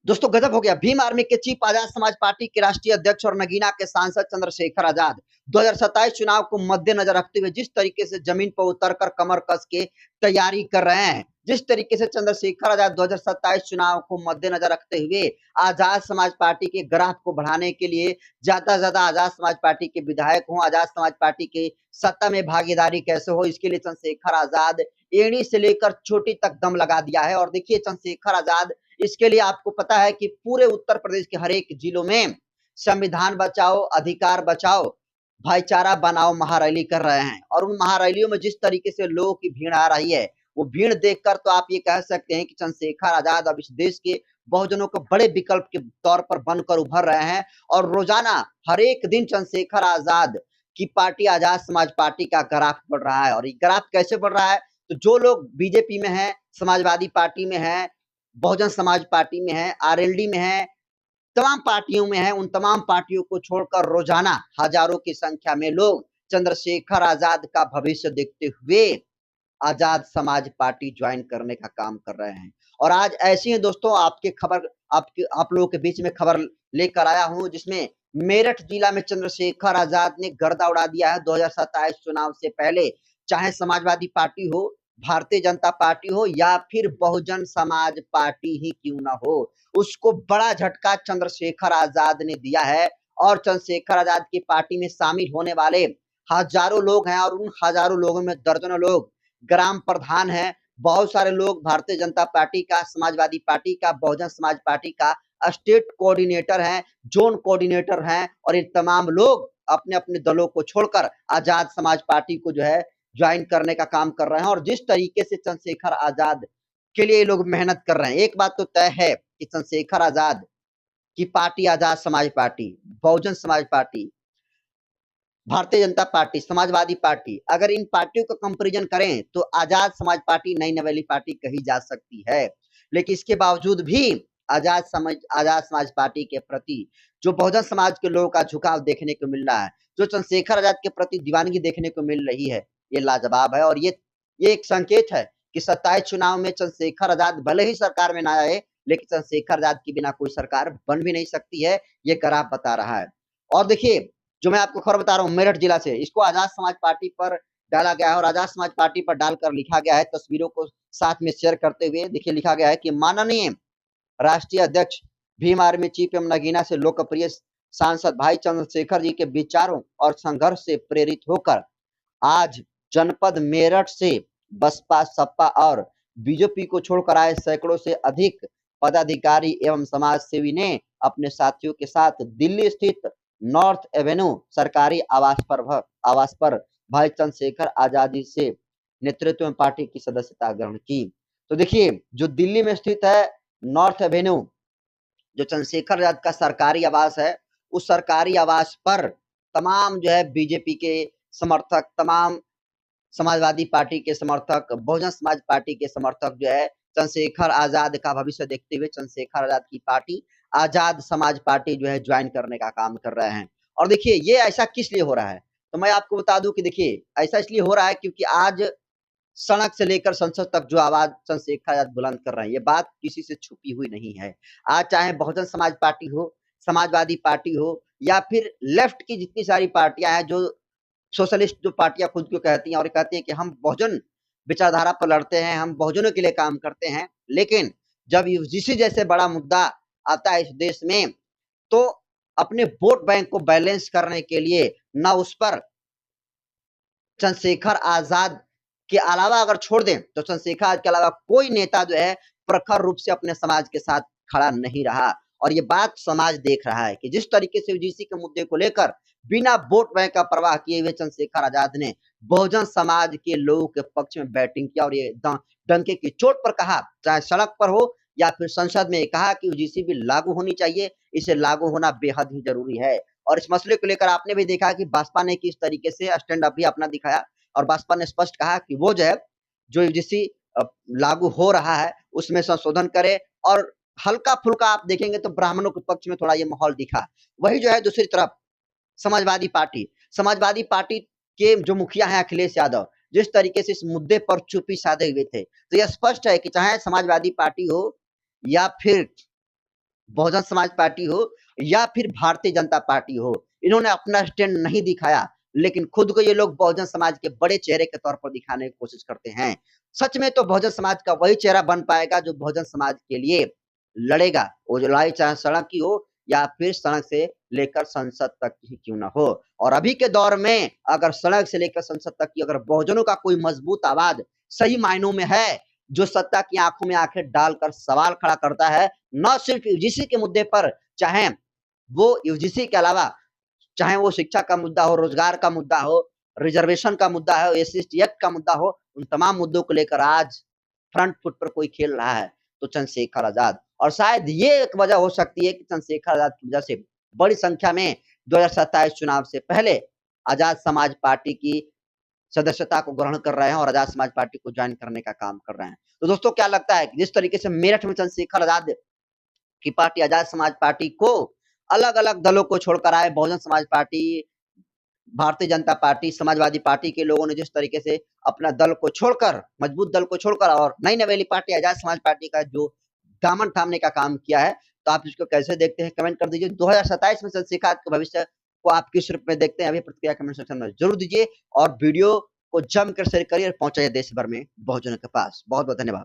दोस्तों गजब हो गया। भीम आर्मी के चीफ आजाद समाज पार्टी के राष्ट्रीय अध्यक्ष और नगीना के सांसद चंद्रशेखर आजाद 2027 चुनाव को मद्देनजर रखते हुए जिस तरीके से जमीन पर उतरकर कमर कस के तैयारी कर रहे हैं, जिस तरीके से चंद्रशेखर आजाद 2027 चुनाव को मद्देनजर रखते हुए आजाद समाज पार्टी के ग्राफ को बढ़ाने के लिए ज्यादा से ज्यादा आजाद समाज पार्टी के विधायक हों, आजाद समाज पार्टी के सत्ता में भागीदारी कैसे हो, इसके लिए चंद्रशेखर आजाद एड़ी से लेकर छोटी तक दम लगा दिया है। और देखिए चंद्रशेखर आजाद इसके लिए आपको पता है कि पूरे उत्तर प्रदेश के हर एक जिलों में संविधान बचाओ, अधिकार बचाओ, भाईचारा बनाओ महारैली कर रहे हैं। और उन महारैलियों में जिस तरीके से लोगों की भीड़ आ रही है, वो भीड़ देखकर तो आप ये कह सकते हैं कि चंद्रशेखर आजाद अब इस देश के बहुजनों के बड़े विकल्प के तौर पर बनकर उभर रहे हैं। और रोजाना हर एक दिन चंद्रशेखर आजाद की पार्टी आजाद समाज पार्टी का ग्राफ बढ़ रहा है। और ये ग्राफ कैसे बढ़ रहा है, तो जो लोग बीजेपी में हैं, समाजवादी पार्टी में हैं, बहुजन समाज पार्टी में है, आरएलडी में है, तमाम पार्टियों में है, उन तमाम पार्टियों को छोड़कर रोजाना हजारों की संख्या में लोग चंद्रशेखर आजाद का भविष्य देखते हुए आजाद समाज पार्टी ज्वाइन करने का काम कर रहे हैं। और आज ऐसी ही दोस्तों आप लोगों के बीच में खबर लेकर आया हूं, जिसमें मेरठ जिला में चंद्रशेखर आजाद ने गर्दा उड़ा दिया है। 2027 चुनाव से पहले चाहे समाजवादी पार्टी हो, भारतीय जनता पार्टी हो या फिर बहुजन समाज पार्टी ही क्यों ना हो, उसको बड़ा झटका चंद्रशेखर आजाद ने दिया है। और चंद्रशेखर आजाद की पार्टी में शामिल होने वाले हजारों लोग हैं, और उन हजारों लोगों में दर्जनों लोग ग्राम प्रधान है, बहुत सारे लोग भारतीय जनता पार्टी का, समाजवादी पार्टी का, बहुजन समाज पार्टी का स्टेट कोऑर्डिनेटर हैं, जोन कोऑर्डिनेटर हैं। और ये तमाम लोग अपने अपने दलों को छोड़कर आजाद समाज पार्टी को जो है ज्वाइन करने का काम कर रहे हैं। और जिस तरीके से चंद्रशेखर आजाद के लिए ये लोग मेहनत कर रहे हैं, एक बात तो तय है कि चंद्रशेखर आजाद की party Azad Samaj party, Bahujan Samaj party, Bharatiya Janata party, Samajwadi party, अगर इन पार्टियों का कंपैरिजन करें तो आजाद समाज पार्टी नई नवेली पार्टी कही जा सकती है। लेकिन इसके बावजूद भी आजाद समाज पार्टी के प्रति जो बहुजन समाज के लोगों का झुकाव देखने को मिल रहा है, जो चंद्रशेखर आजाद के प्रति दीवानगी देखने को मिल रही है, ये लाजवाब है। और ये एक संकेत है कि 27 चुनाव में चंद्रशेखर आजाद भले ही सरकार में ना आए, लेकिन चंद्रशेखर आजाद के बिना कोई सरकार बन भी नहीं सकती है, ये ग्राफ बता रहा है। और देखिए जो मैं आपको खबर बता रहा हूँ मेरठ जिला से, इसको आजाद समाज पार्टी पर डाला गया है। और आजाद समाज पार्टी पर डालकर लिखा गया है, तस्वीरों को साथ में शेयर करते हुए देखिए लिखा गया है कि माननीय राष्ट्रीय अध्यक्ष भीम आर्मी चीफ एवं नगीना से लोकप्रिय सांसद भाई चंद्रशेखर जी के विचारों और संघर्ष से प्रेरित होकर आज जनपद मेरठ से बसपा, सपा और बीजेपी को छोड़कर आए सैकड़ों से अधिक पदाधिकारी एवं समाज सेवी ने अपने साथियों के साथ दिल्ली स्थित नॉर्थ एवेन्यू सरकारी आवास पर भाई चंद्रशेखर आजादी से नेतृत्व में पार्टी की सदस्यता ग्रहण की। तो देखिए जो दिल्ली में स्थित है नॉर्थ एवेन्यू, जो चंद्रशेखर आजाद का सरकारी आवास है, उस सरकारी आवास पर तमाम जो है बीजेपी के समर्थक, तमाम समाजवादी पार्टी के समर्थक, बहुजन समाज पार्टी के समर्थक जो है चंद्रशेखर आजाद का भविष्य देखते हुए चंद्रशेखर आजाद की पार्टी आजाद समाज पार्टी जो है ज्वाइन करने का काम कर रहे हैं। और देखिए ये ऐसा किस लिए हो रहा है, तो मैं आपको बता दूं कि देखिए ऐसा इसलिए हो रहा है क्योंकि आज सड़क से लेकर संसद तक जो आवाज चंद्रशेखर आजाद बुलंद कर रहे हैं, ये बात किसी से छुपी हुई नहीं है। आज चाहे बहुजन समाज पार्टी हो, समाजवादी पार्टी हो या फिर लेफ्ट की जितनी सारी पार्टियां हैं, जो सोशलिस्ट जो पार्टियां खुद को कहती हैं और कहती हैं कि हम बहुजन विचारधारा पर लड़ते हैं, हम बहुजनों के लिए काम करते हैं, लेकिन जब यूजीसी जैसे बड़ा मुद्दा आता है इस देश में, तो अपने वोट बैंक को बैलेंस करने के लिए ना उस पर चंद्रशेखर आजाद के अलावा अगर छोड़ दें तो चंद्रशेखर आजाद के अलावा कोई नेता जो है प्रखर रूप से अपने समाज के साथ खड़ा नहीं रहा। और ये बात समाज देख रहा है कि जिस तरीके से यूजीसी के मुद्दे को लेकर बिना वोट बैंक का परवाह किए हुए चंद्रशेखर आजाद ने बहुजन समाज के लोगों के पक्ष में बैटिंग किया और ये डंके की चोट पर कहा, चाहे सड़क पर हो या फिर संसद में, कहा कि यूजीसी भी लागू होनी चाहिए, इसे लागू होना बेहद ही जरूरी है। और इस मसले को लेकर आपने भी देखा कि भाजपा ने किस तरीके से स्टैंड अप भी अपना दिखाया और भाजपा ने स्पष्ट कहा कि वो जो है जो यूजीसी लागू हो रहा है उसमें संशोधन करे। और हल्का फुल्का आप देखेंगे तो ब्राह्मणों के पक्ष में थोड़ा ये माहौल दिखा। वही जो है दूसरी तरफ समाजवादी पार्टी के जो मुखिया हैं अखिलेश यादव, जिस तरीके से इस मुद्दे पर चुप्पी साधे हुए थे, तो यह स्पष्ट है कि चाहे समाजवादी पार्टी हो या फिर बहुजन समाज पार्टी हो या फिर भारतीय जनता पार्टी हो, इन्होंने अपना स्टैंड नहीं दिखाया, लेकिन खुद को ये लोग बहुजन समाज के बड़े चेहरे के तौर पर दिखाने की कोशिश करते हैं। सच में तो बहुजन समाज का वही चेहरा बन पाएगा जो बहुजन समाज के लिए लड़ेगा। वो जो लड़ाई चाहे सड़क की हो या फिर सड़क से लेकर संसद तक ही क्यों ना हो। और अभी के दौर में अगर सड़क से लेकर संसद तक की अगर बहुजनों का कोई मजबूत आवाज सही मायनों में है, जो सत्ता की आंखों में आंखें डालकर सवाल खड़ा करता है, न सिर्फ यूजीसी के मुद्दे पर, चाहे वो यूजीसी के अलावा चाहे वो शिक्षा का मुद्दा हो, रोजगार का मुद्दा हो, रिजर्वेशन का मुद्दा हो, एससी एक्ट का मुद्दा हो, उन तमाम मुद्दों को लेकर आज फ्रंट फुट पर कोई खेल रहा है तो चंद्रशेखर आजाद। और शायद ये एक वजह हो सकती है कि चंद्रशेखर आजाद की वजह से बड़ी संख्या में 2027 चुनाव से पहले आजाद समाज पार्टी की सदस्यता को ग्रहण कर रहे हैं और आजाद समाज पार्टी को ज्वाइन करने का काम कर रहे हैं। तो दोस्तों क्या लगता है कि जिस तरीके से मेरठ में चंद्रशेखर आजाद की पार्टी आजाद समाज पार्टी को अलग अलग दलों को छोड़कर आए, Bahujan Samaj party, Bharatiya Janata party, Samajwadi party के लोगों ने जिस तरीके से अपना दल को छोड़कर, मजबूत दल को छोड़कर और नई नवेली पार्टी आजाद समाज पार्टी का जो दामन थामने का काम किया है, तो आप इसको कैसे देखते हैं कमेंट कर दीजिए। 2027 में चंद्रशेखर के भविष्य को आप किस रूप में देखते हैं, अभी प्रतिक्रिया कमेंट सेक्शन में जरूर दीजिए और वीडियो को जमकर शेयर करिए और पहुंचाइए देश भर में बहुजनों के पास। बहुत बहुत धन्यवाद।